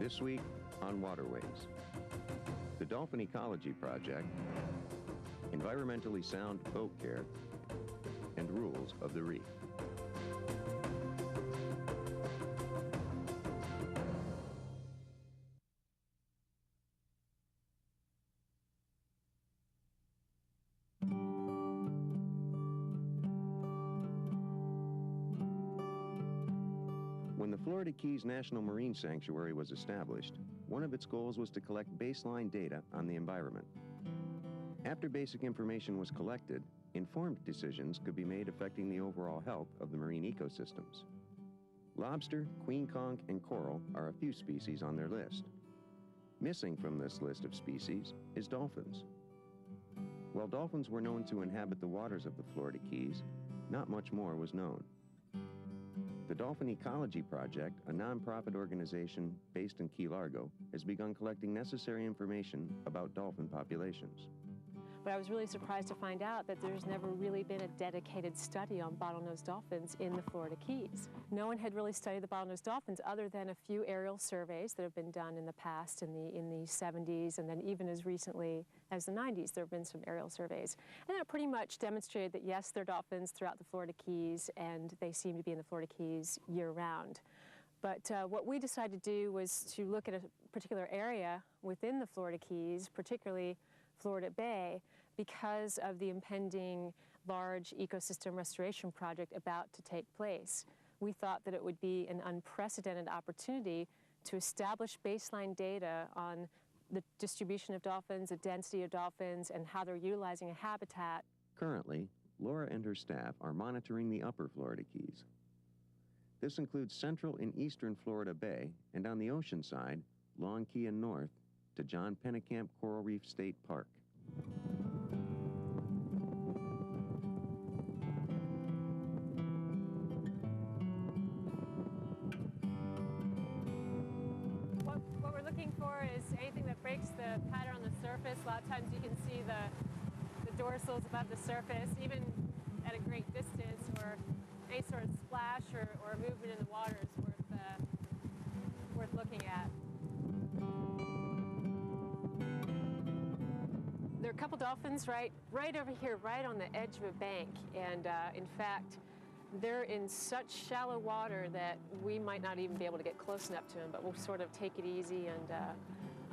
This week on Waterways, the Dolphin Ecology Project, environmentally sound boat care, and rules of the reef. When the Florida Keys National Marine Sanctuary was established, one of its goals was to collect baseline data on the environment. After basic information was collected, informed decisions could be made affecting the overall health of the marine ecosystems. Lobster, queen conch, and coral are a few species on their list. Missing from this list of species is dolphins. While dolphins were known to inhabit the waters of the Florida Keys, not much more was known. The Dolphin Ecology Project, a nonprofit organization based in Key Largo, has begun collecting necessary information about dolphin populations. But I was really surprised to find out that there's never really been a dedicated study on bottlenose dolphins in the Florida Keys. No one had really studied the bottlenose dolphins other than a few aerial surveys that have been done in the past, in the 70s, and then even as recently as the 90s, there have been some aerial surveys. And that pretty much demonstrated that yes, there are dolphins throughout the Florida Keys, and they seem to be in the Florida Keys year-round. But what we decided to do was to look at a particular area within the Florida Keys, particularly Florida Bay, because of the impending large ecosystem restoration project about to take place. We thought that it would be an unprecedented opportunity to establish baseline data on the distribution of dolphins, the density of dolphins, and how they're utilizing a habitat. Currently, Laura and her staff are monitoring the upper Florida Keys. This includes central and eastern Florida Bay, and on the ocean side, Long Key and north to John Pennekamp Coral Reef State Park. What we're looking for is anything that breaks the pattern on the surface. A lot of times you can see the dorsals above the surface, even at a great distance, or any sort of splash or movement in the water is worth looking at. There are a couple dolphins right over here, right on the edge of a bank, and in fact, they're in such shallow water that we might not even be able to get close enough to them, but we'll sort of take it easy and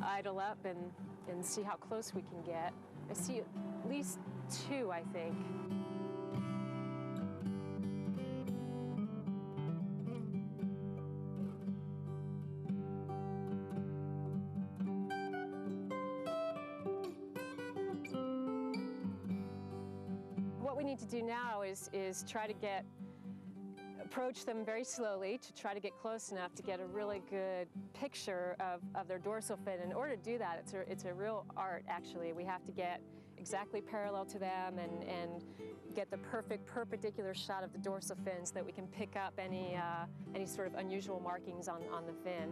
idle up and see how close we can get. I see at least two, I think. What we need to do now is try to approach them very slowly to try to get close enough to get a really good picture of their dorsal fin. In order to do that, it's a real art, actually. We have to get exactly parallel to them and get the perfect perpendicular shot of the dorsal fin so that we can pick up any sort of unusual markings on the fin.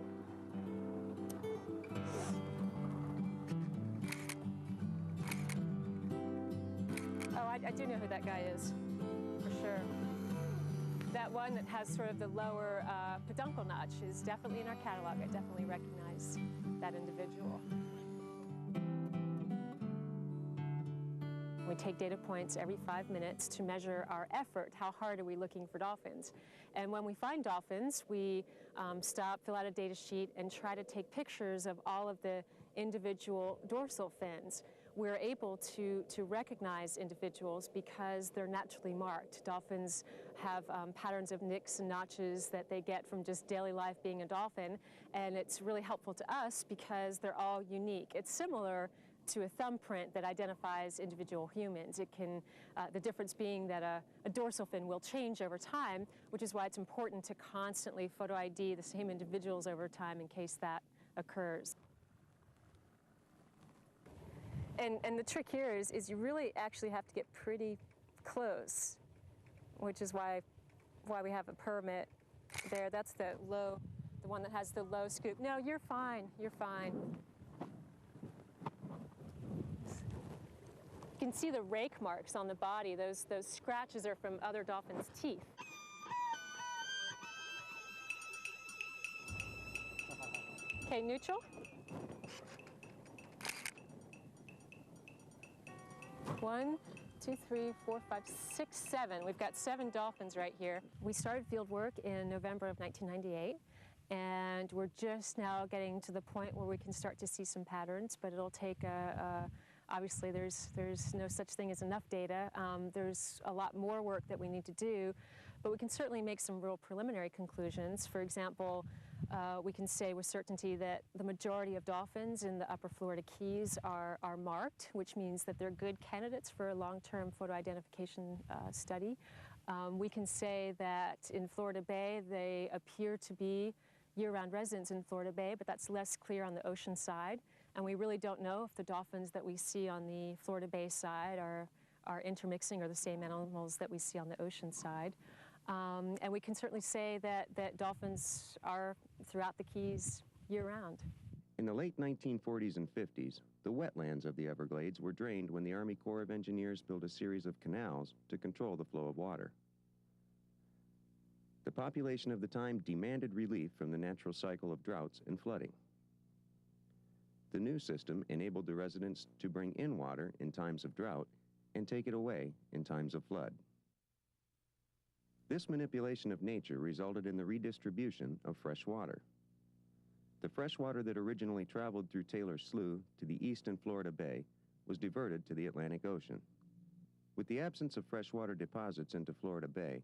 Oh, I do know who that guy is, for sure. That one that has sort of the lower peduncle notch is definitely in our catalog. I definitely recognize that individual. We take data points every 5 minutes to measure our effort. How hard are we looking for dolphins? And when we find dolphins, we stop, fill out a data sheet, and try to take pictures of all of the individual dorsal fins. We're able to recognize individuals because they're naturally marked. Dolphins have patterns of nicks and notches that they get from just daily life being a dolphin, and it's really helpful to us because they're all unique. It's similar to a thumbprint that identifies individual humans. It can, the difference being that a dorsal fin will change over time, which is why it's important to constantly photo ID the same individuals over time in case that occurs. And the trick here is you really actually have to get pretty close, which is why we have a permit there. That's the one that has the low scoop. No, you're fine, you're fine. You can see the rake marks on the body. Those scratches are from other dolphins' teeth. Okay, neutral. One, two, three, four, five, six, seven. We've got 7 dolphins right here. We started field work in November of 1998, and we're just now getting to the point where we can start to see some patterns, but it'll take obviously there's no such thing as enough data. There's a lot more work that we need to do, but we can certainly make some real preliminary conclusions. For example, we can say with certainty that the majority of dolphins in the upper Florida Keys are marked, which means that they're good candidates for a long-term photo identification study. We can say that in Florida Bay they appear to be year-round residents in Florida Bay, but that's less clear on the ocean side. And we really don't know if the dolphins that we see on the Florida Bay side are intermixing or the same animals that we see on the ocean side. And we can certainly say that dolphins are throughout the Keys year-round. In the late 1940s and 50s, the wetlands of the Everglades were drained when the Army Corps of Engineers built a series of canals to control the flow of water. The population of the time demanded relief from the natural cycle of droughts and flooding. The new system enabled the residents to bring in water in times of drought and take it away in times of flood. This manipulation of nature resulted in the redistribution of fresh water. The fresh water that originally traveled through Taylor Slough to the east in Florida Bay was diverted to the Atlantic Ocean. With the absence of freshwater deposits into Florida Bay,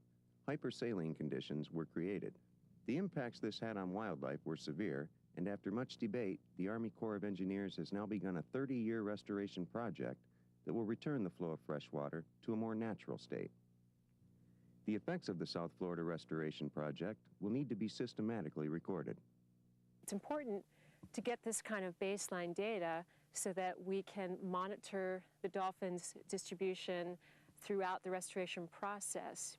hypersaline conditions were created. The impacts this had on wildlife were severe, and after much debate, the Army Corps of Engineers has now begun a 30-year restoration project that will return the flow of fresh water to a more natural state. The effects of the South Florida Restoration Project will need to be systematically recorded. It's important to get this kind of baseline data so that we can monitor the dolphins' distribution throughout the restoration process.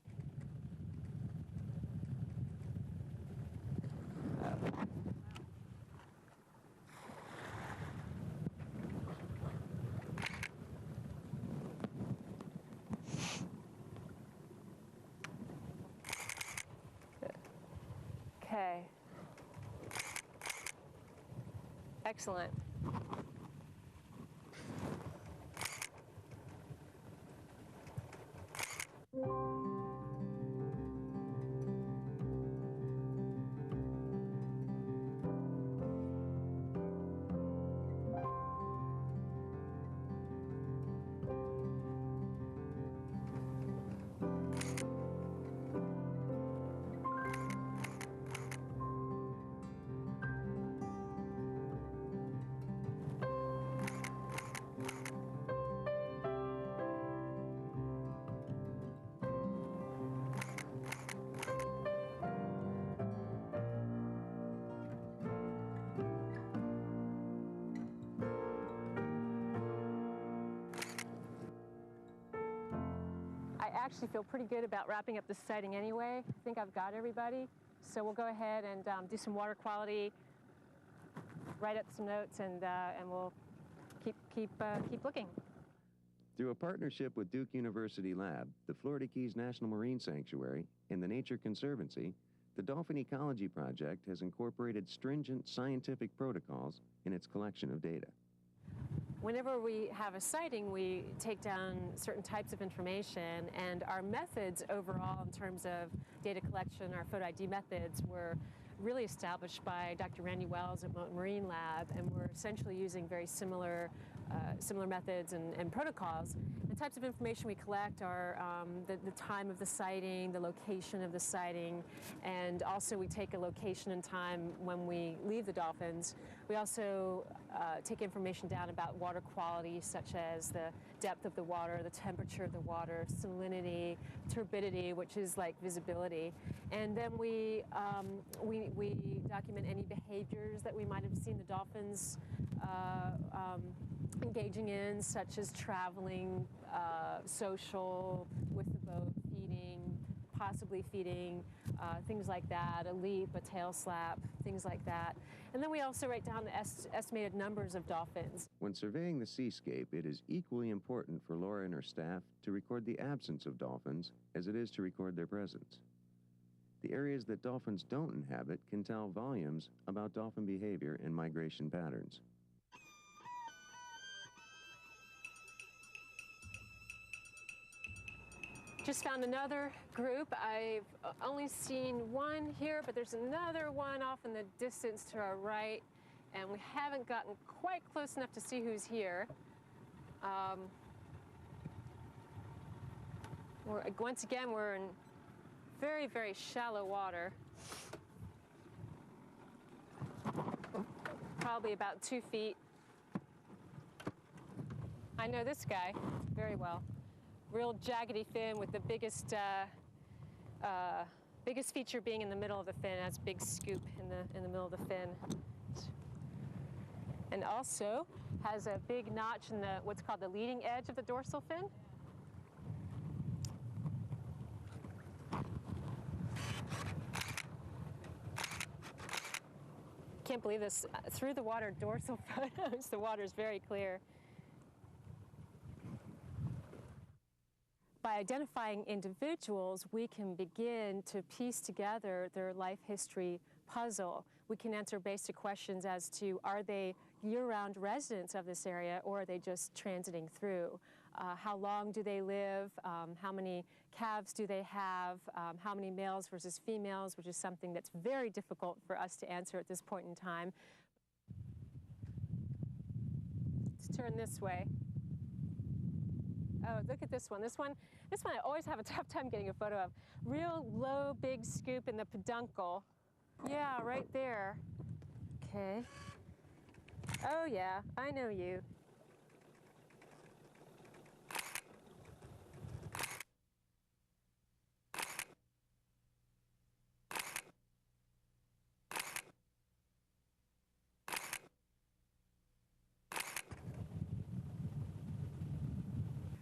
Okay. Excellent. I actually feel pretty good about wrapping up this sighting anyway. I think I've got everybody. So we'll go ahead and do some water quality, write up some notes, and we'll keep looking. Through a partnership with Duke University Lab, the Florida Keys National Marine Sanctuary, and the Nature Conservancy, the Dolphin Ecology Project has incorporated stringent scientific protocols in its collection of data. Whenever we have a sighting, we take down certain types of information, and our methods overall in terms of data collection, our photo ID methods, were really established by Dr. Randy Wells at Marine Lab, and we're essentially using very similar methods and protocols. The types of information we collect are the time of the sighting, the location of the sighting, and also we take a location and time when we leave the dolphins. We also take information down about water quality, such as the depth of the water, the temperature of the water, salinity, turbidity, which is like visibility. And then we document any behaviors that we might have seen the dolphins engaging in, such as traveling, social, with the boat, feeding, possibly feeding, things like that, a leap, a tail slap, things like that. And then we also write down the estimated numbers of dolphins. When surveying the seascape, it is equally important for Laura and her staff to record the absence of dolphins as it is to record their presence. The areas that dolphins don't inhabit can tell volumes about dolphin behavior and migration patterns. Just found another group. I've only seen one here, but there's another one off in the distance to our right, and we haven't gotten quite close enough to see who's here. Once again, we're in very, very shallow water. Probably about 2 feet. I know this guy very well. Real jaggedy fin with the biggest feature being in the middle of the fin. It has a big scoop in the middle of the fin, and also has a big notch in what's called the leading edge of the dorsal fin. Can't believe this. Through the water dorsal photos, the water is very clear. By identifying individuals, we can begin to piece together their life history puzzle. We can answer basic questions as to, are they year-round residents of this area, or are they just transiting through? How long do they live? How many calves do they have? How many males versus females, which is something that's very difficult for us to answer at this point in time. Let's turn this way. Oh, look at this one. This one I always have a tough time getting a photo of. Real low, big scoop in the peduncle. Yeah, right there. Okay. Oh yeah, I know you.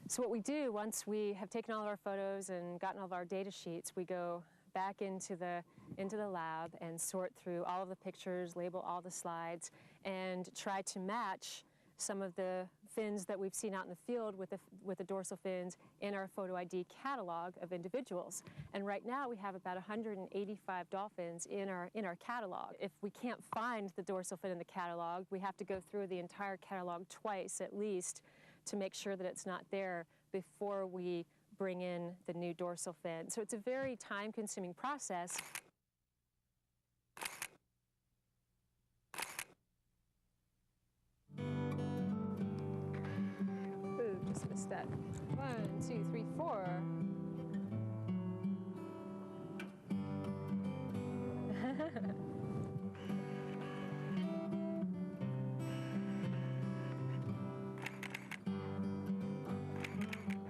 So what we do once we have taken all of our photos and gotten all of our data sheets, we go back into the lab and sort through all of the pictures, label all the slides, and try to match some of the fins that we've seen out in the field with the dorsal fins in our photo ID catalog of individuals. And right now we have about 185 dolphins in our catalog. If we can't find the dorsal fin in the catalog, we have to go through the entire catalog twice at least to make sure that it's not there before we bring in the new dorsal fin. So it's a very time-consuming process. Ooh, just missed that. 1, 2, 3, 4.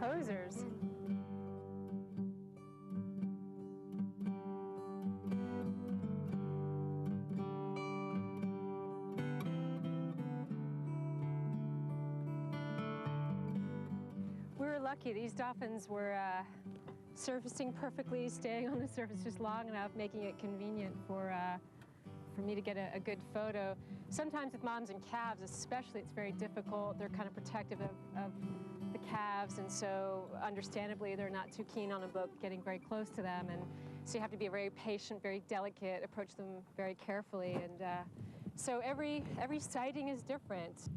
Posers. We were lucky. These dolphins were surfacing perfectly, staying on the surface just long enough, making it convenient for me to get a good photo. Sometimes with moms and calves especially, it's very difficult. They're kind of protective of the calves, and so understandably they're not too keen on a boat getting very close to them, and so you have to be very patient, very delicate, approach them very carefully, and so every sighting is different.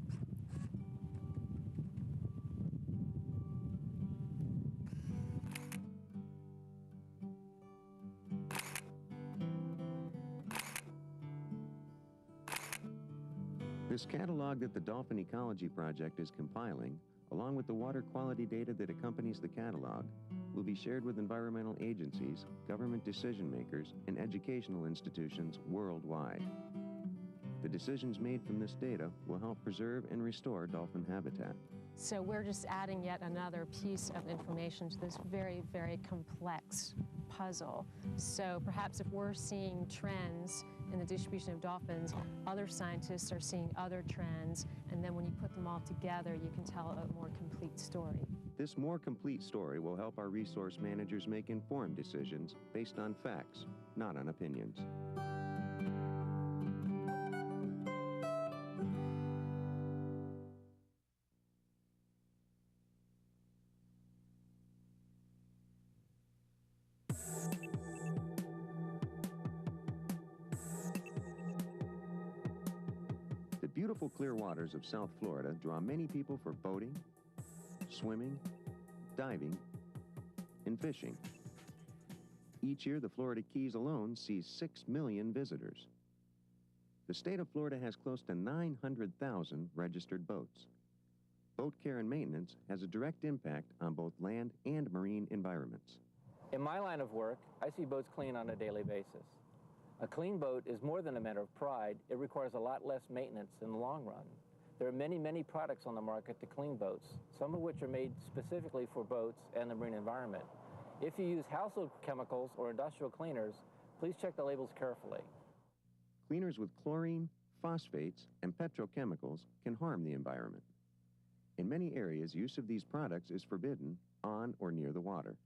This catalog that the Dolphin Ecology Project is compiling, along with the water quality data that accompanies the catalog, will be shared with environmental agencies, government decision makers, and educational institutions worldwide. The decisions made from this data will help preserve and restore dolphin habitat. So we're just adding yet another piece of information to this very, very complex puzzle. So perhaps if we're seeing trends in the distribution of dolphins, other scientists are seeing other trends, and then when you put them all together, you can tell a more complete story. This more complete story will help our resource managers make informed decisions based on facts, not on opinions. beautiful clear waters of South Florida draw many people for boating, swimming, diving, and fishing. Each year, the Florida Keys alone sees 6 million visitors. The state of Florida has close to 900,000 registered boats. Boat care and maintenance has a direct impact on both land and marine environments. In my line of work, I see boats clean on a daily basis. A clean boat is more than a matter of pride. It requires a lot less maintenance in the long run. There are many, many products on the market to clean boats, some of which are made specifically for boats and the marine environment. If you use household chemicals or industrial cleaners, please check the labels carefully. Cleaners with chlorine, phosphates, and petrochemicals can harm the environment. In many areas, use of these products is forbidden on or near the water.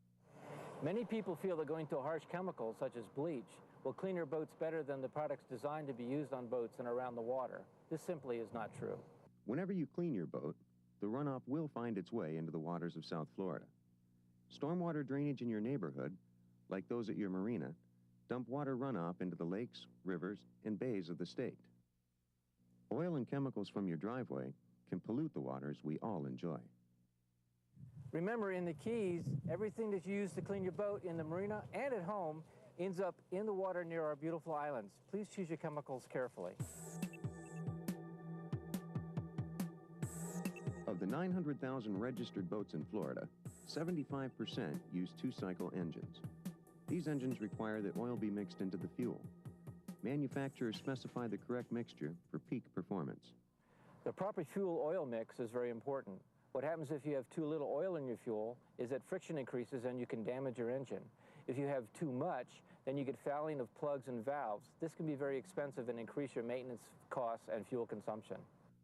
Many people feel that going to harsh chemicals, such as bleach, will clean your boats better than the products designed to be used on boats and around the water. This simply is not true. Whenever you clean your boat, the runoff will find its way into the waters of South Florida. Stormwater drainage in your neighborhood, like those at your marina, dump water runoff into the lakes, rivers, and bays of the state. Oil and chemicals from your driveway can pollute the waters we all enjoy. Remember, in the Keys, everything that you use to clean your boat in the marina and at home ends up in the water near our beautiful islands. Please choose your chemicals carefully. Of the 900,000 registered boats in Florida, 75% use two-cycle engines. These engines require that oil be mixed into the fuel. Manufacturers specify the correct mixture for peak performance. The proper fuel-oil mix is very important. What happens if you have too little oil in your fuel is that friction increases and you can damage your engine. If you have too much, then you get fouling of plugs and valves. This can be very expensive and increase your maintenance costs and fuel consumption.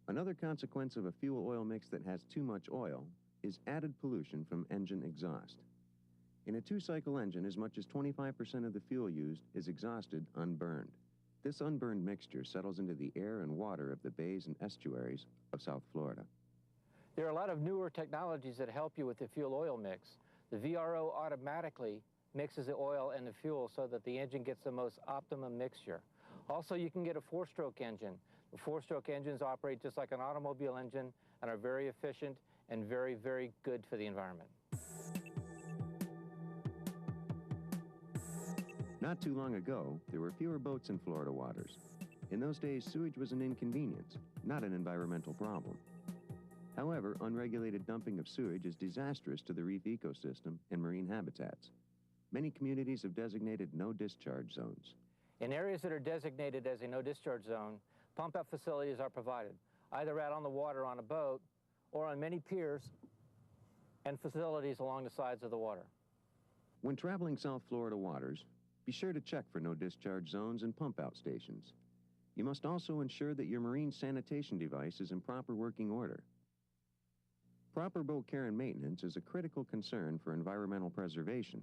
Another consequence of a fuel-oil mix that has too much oil is added pollution from engine exhaust. In a two-cycle engine, as much as 25% of the fuel used is exhausted unburned. This unburned mixture settles into the air and water of the bays and estuaries of South Florida. There are a lot of newer technologies that help you with the fuel-oil mix. The VRO automatically mixes the oil and the fuel so that the engine gets the most optimum mixture. Also, you can get a four-stroke engine. The four-stroke engines operate just like an automobile engine and are very efficient and very, very good for the environment. Not too long ago, there were fewer boats in Florida waters. In those days, sewage was an inconvenience, not an environmental problem. However, unregulated dumping of sewage is disastrous to the reef ecosystem and marine habitats. Many communities have designated no-discharge zones. In areas that are designated as a no-discharge zone, pump-out facilities are provided, either out on the water on a boat or on many piers and facilities along the sides of the water. When traveling South Florida waters, be sure to check for no-discharge zones and pump-out stations. You must also ensure that your marine sanitation device is in proper working order. Proper boat care and maintenance is a critical concern for environmental preservation.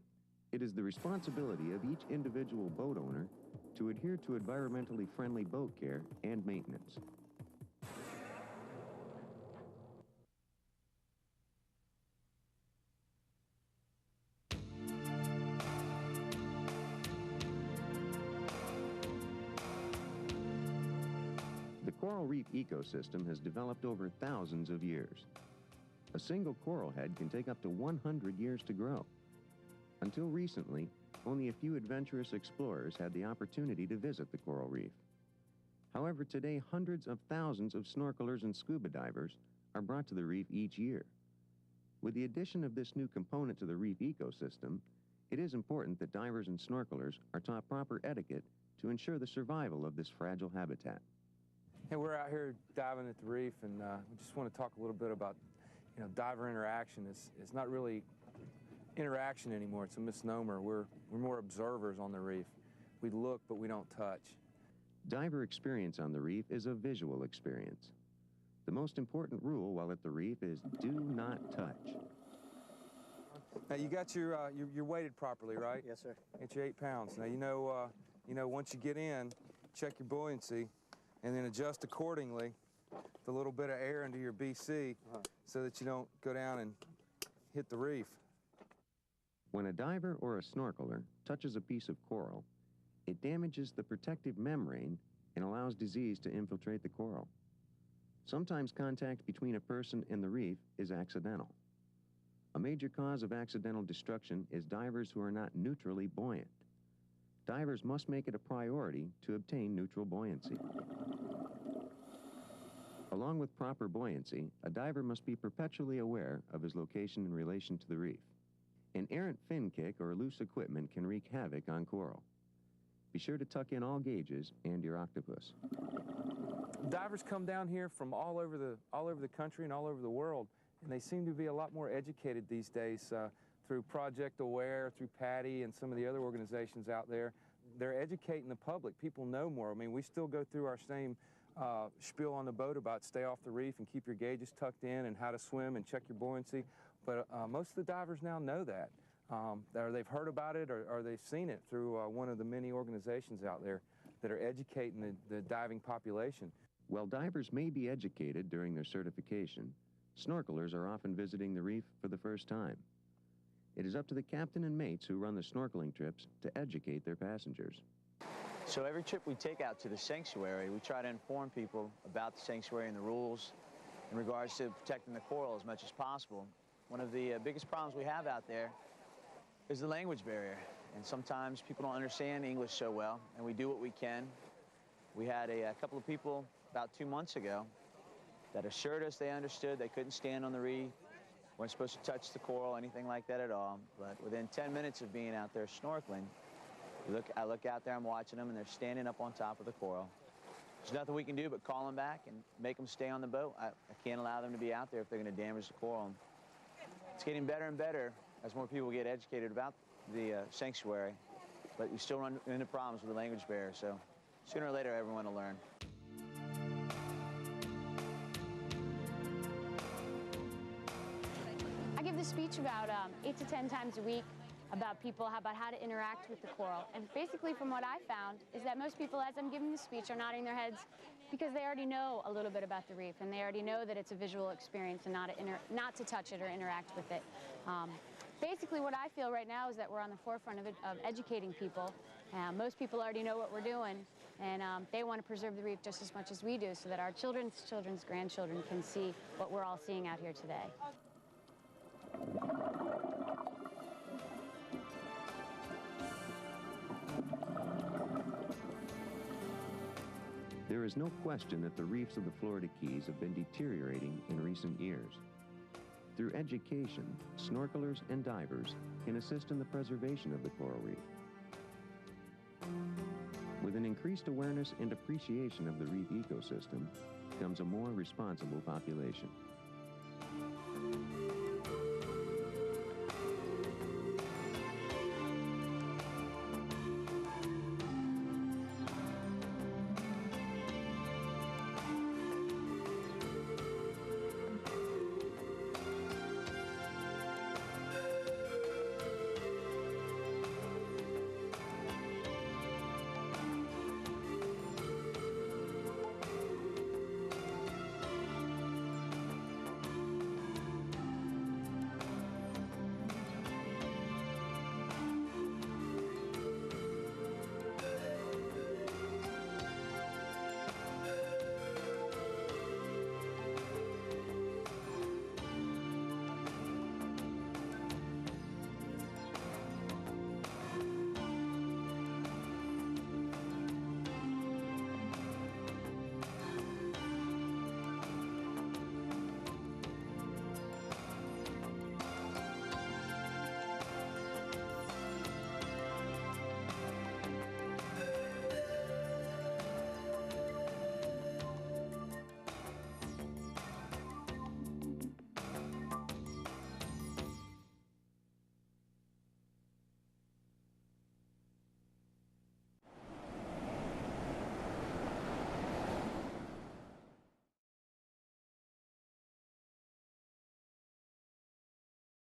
It is the responsibility of each individual boat owner to adhere to environmentally friendly boat care and maintenance. The coral reef ecosystem has developed over thousands of years. A single coral head can take up to 100 years to grow. Until recently, only a few adventurous explorers had the opportunity to visit the coral reef. However, today hundreds of thousands of snorkelers and scuba divers are brought to the reef each year. With the addition of this new component to the reef ecosystem, it is important that divers and snorkelers are taught proper etiquette to ensure the survival of this fragile habitat. Hey, we're out here diving at the reef, and we just want to talk a little bit about, diver interaction. It's not really interaction anymore. It's a misnomer. We're more observers on the reef. We look, but we don't touch. Diver experience on the reef is a visual experience. The most important rule while at the reef is do not touch. Now, you got you're weighted properly, right? Yes, sir. It's your 8 pounds. Now, once you get in, check your buoyancy, and then adjust accordingly the little bit of air into your BC so that you don't go down and hit the reef. When a diver or a snorkeler touches a piece of coral, it damages the protective membrane and allows disease to infiltrate the coral. Sometimes contact between a person and the reef is accidental. A major cause of accidental destruction is divers who are not neutrally buoyant. Divers must make it a priority to obtain neutral buoyancy. Along with proper buoyancy, a diver must be perpetually aware of his location in relation to the reef. An errant fin kick or loose equipment can wreak havoc on coral. Be sure to tuck in all gauges and your octopus. Divers come down here from all over the country and all over the world, and they seem to be a lot more educated these days through Project Aware, through PADI, and some of the other organizations out there. They're educating the public. People know more. I mean, we still go through our same spiel on the boat about stay off the reef and keep your gauges tucked in and how to swim and check your buoyancy. But most of the divers now know that. Or they've heard about it, or they've seen it through one of the many organizations out there that are educating the diving population. While divers may be educated during their certification, snorkelers are often visiting the reef for the first time. It is up to the captain and mates who run the snorkeling trips to educate their passengers. So every trip we take out to the sanctuary, we try to inform people about the sanctuary and the rules in regards to protecting the coral as much as possible. One of the biggest problems we have out there is the language barrier. And sometimes people don't understand English so well, and we do what we can. We had a couple of people about 2 months ago that assured us they understood. They couldn't stand on the reef, weren't supposed to touch the coral, anything like that at all. But within 10 minutes of being out there snorkeling, I look out there, I'm watching them, and they're standing up on top of the coral. There's nothing we can do but call them back and make them stay on the boat. I can't allow them to be out there if they're going to damage the coral. It's getting better and better as more people get educated about the sanctuary, but we still run into problems with the language barrier, so sooner or later everyone will learn. I give this speech about 8 to 10 times a week about how to interact with the coral. And basically from what I found is that most people, as I'm giving the speech, are nodding their heads because they already know a little bit about the reef, and they already know that it's a visual experience and not to touch it or interact with it. Basically what I feel right now is that we're on the forefront of educating people. Most people already know what we're doing, and they want to preserve the reef just as much as we do so that our children's grandchildren can see what we're all seeing out here today. There is no question that the reefs of the Florida Keys have been deteriorating in recent years. Through education, snorkelers and divers can assist in the preservation of the coral reef. With an increased awareness and appreciation of the reef ecosystem comes a more responsible population.